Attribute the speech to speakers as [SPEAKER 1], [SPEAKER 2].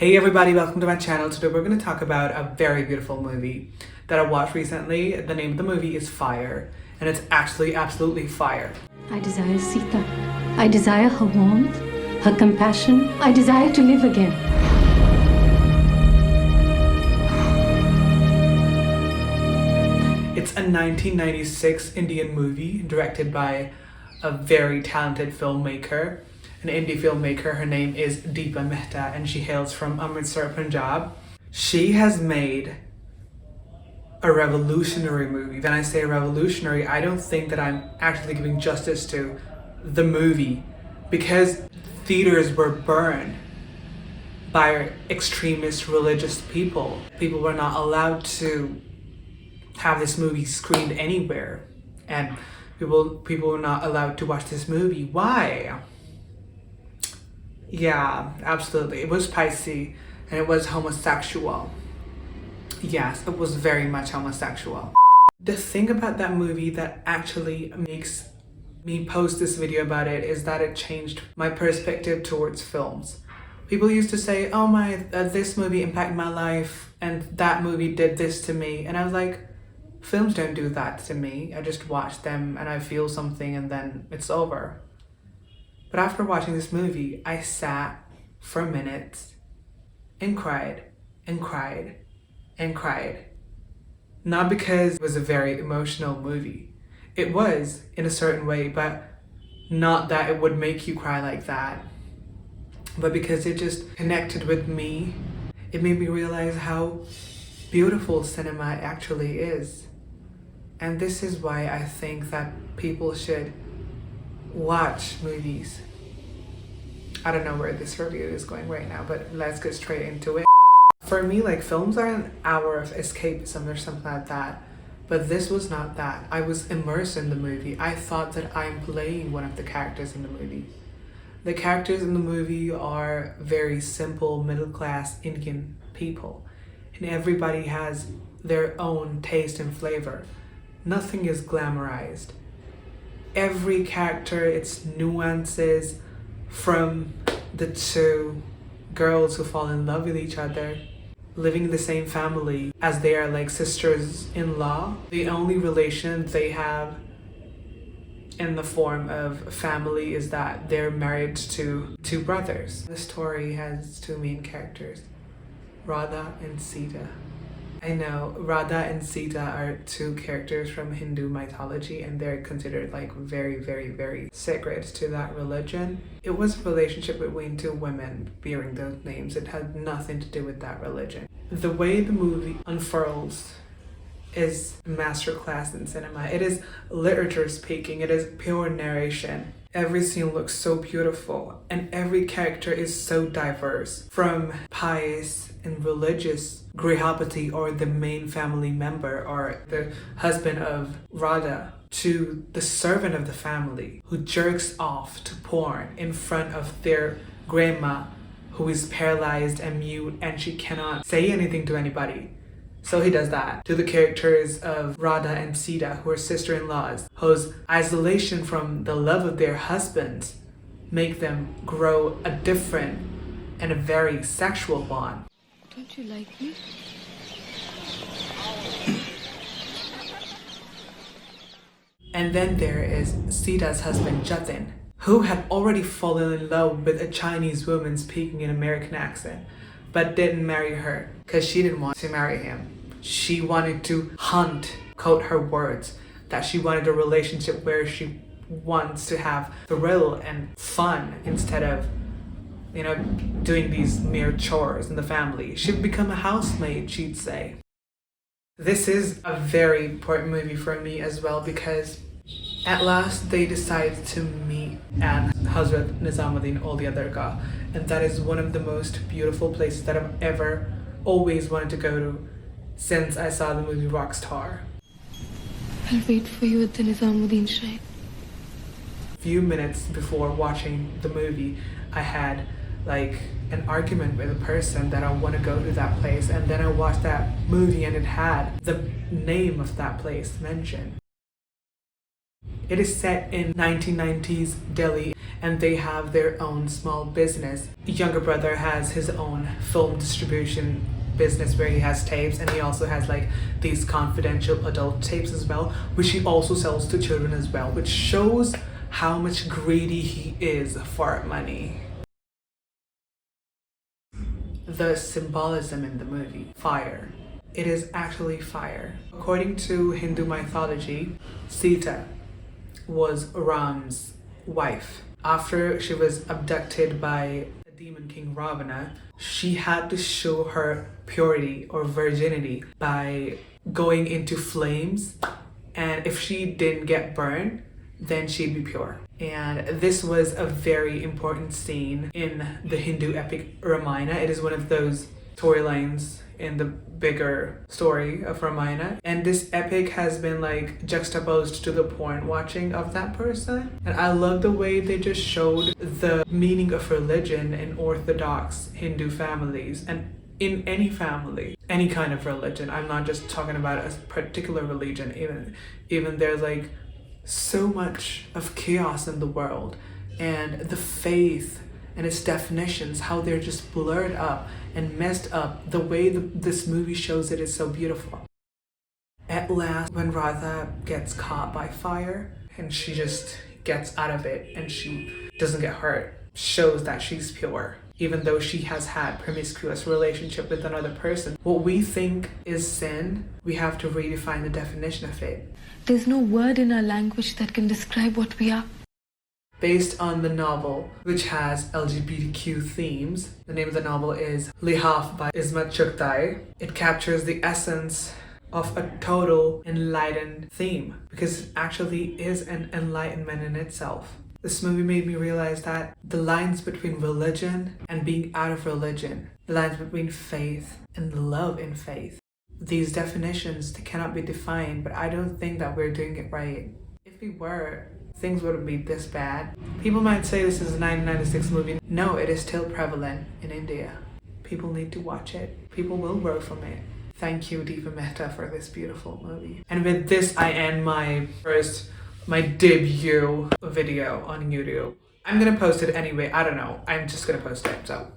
[SPEAKER 1] Hey everybody, welcome to my channel. Today we're going to talk about a very beautiful movie that I watched recently. The name of the movie is Fire, and it's actually absolutely fire.
[SPEAKER 2] I desire Sita. I desire her warmth, her compassion. I desire to live again.
[SPEAKER 1] It's a 1996 Indian movie directed by a very talented filmmaker, an indie filmmaker. Her name is Deepa Mehta and she hails from Amritsar, Punjab. She has made a revolutionary movie. When I say revolutionary, I don't think that I'm actually giving justice to the movie, because theaters were burned by extremist religious people. People were not allowed to have this movie screened anywhere, and people were not allowed to watch this movie. Why? Yeah, absolutely. It was spicy and it was homosexual. Yes, it was very much homosexual. The thing about that movie that actually makes me post this video about it is that it changed my perspective towards films. People used to say, oh this movie impacted my life and that movie did this to me. And I was like, films don't do that to me. I just watch them and I feel something and then it's over. But after watching this movie, I sat for minutes and cried and cried and cried. Not because it was a very emotional movie. It was in a certain way, but not that it would make you cry like that. But because it just connected with me, it made me realize how beautiful cinema actually is. And this is why I think that people should watch movies. I don't know where this review is going right now, but let's get straight into it. For me, like, films are an hour of escapism or something like that, but this was not that. I was immersed in the movie. I thought that I'm playing one of the characters in the movie. The characters in the movie are very simple, middle-class Indian people, and everybody has their own taste and flavor. Nothing is glamorized. Every character, its nuances, from the two girls who fall in love with each other, living in the same family as they are like sisters-in-law. The only relation they have in the form of family is that they're married to two brothers. The story has two main characters, Radha and Sita. I know Radha and Sita are two characters from Hindu mythology, and they're considered like very, very, very sacred to that religion. It was a relationship between two women bearing those names. It had nothing to do with that religion. The way the movie unfurls is a masterclass in cinema. It is literature speaking. It is pure narration. Every scene looks so beautiful, and every character is so diverse. From pious and religious Grihapati, or the main family member, or the husband of Radha, to the servant of the family who jerks off to porn in front of their grandma, who is paralyzed and mute and she cannot say anything to anybody. So he does that. To the characters of Radha and Sita, who are sister-in-laws, whose isolation from the love of their husbands make them grow a different and a very sexual bond.
[SPEAKER 2] Don't you like me?
[SPEAKER 1] And then there is Sita's husband Jatin, who had already fallen in love with a Chinese woman speaking an American accent, but didn't marry her because she didn't want to marry him. She wanted to hunt, quote her words, that she wanted a relationship where she wants to have thrill and fun instead of, doing these mere chores in the family. She'd become a housemaid, she'd say. This is a very important movie for me as well, because at last they decide to meet at Hazrat Nizamuddin Auli Dargah, and that is one of the most beautiful places that I've ever always wanted to go to since I saw the movie Rockstar.
[SPEAKER 2] I'll wait for you at the Nizamuddin Shrine.
[SPEAKER 1] Few minutes before watching the movie, I had like an argument with a person that I want to go to that place, and then I watched that movie and it had the name of that place mentioned. It is set in 1990s Delhi, and they have their own small business. The younger brother has his own film distribution business where he has tapes, and he also has like these confidential adult tapes as well, which he also sells to children as well, which shows how much greedy he is for money. The symbolism in the movie, fire. It is actually fire. According to Hindu mythology, Sita was Ram's wife. After she was abducted by the demon king Ravana, she had to show her purity or virginity by going into flames, and if she didn't get burned, then she'd be pure. And this was a very important scene in the Hindu epic Ramayana. It is one of those storylines in the bigger story of Ramayana. And this epic has been like juxtaposed to the porn watching of that person. And I love the way they just showed the meaning of religion in Orthodox Hindu families and in any family, any kind of religion. I'm not just talking about a particular religion. Even there's like so much of chaos in the world, and the faith and its definitions, how they're just blurred up and messed up. The way this movie shows it is so beautiful. At last, when Radha gets caught by fire and she just gets out of it and she doesn't get hurt, shows that she's pure, even though she has had promiscuous relationship with another person. What we think is sin, we have to redefine the definition of it.
[SPEAKER 3] There's no word in our language that can describe what we are.
[SPEAKER 1] Based on the novel, which has LGBTQ themes, the name of the novel is Lihaf by Ismat Chugtai. It captures the essence of a total enlightened theme, because it actually is an enlightenment in itself. This movie made me realize that the lines between religion and being out of religion, the lines between faith and love in faith, these definitions, they cannot be defined, but I don't think that we're doing it right. If we were, things wouldn't be this bad. People might say this is a 1996 movie. No, it is still prevalent in India. People need to watch it. People will grow from it. Thank you, Deepa Mehta, for this beautiful movie. And with this, I end my debut video on YouTube. I'm gonna post it anyway. I don't know. I'm just gonna post it, so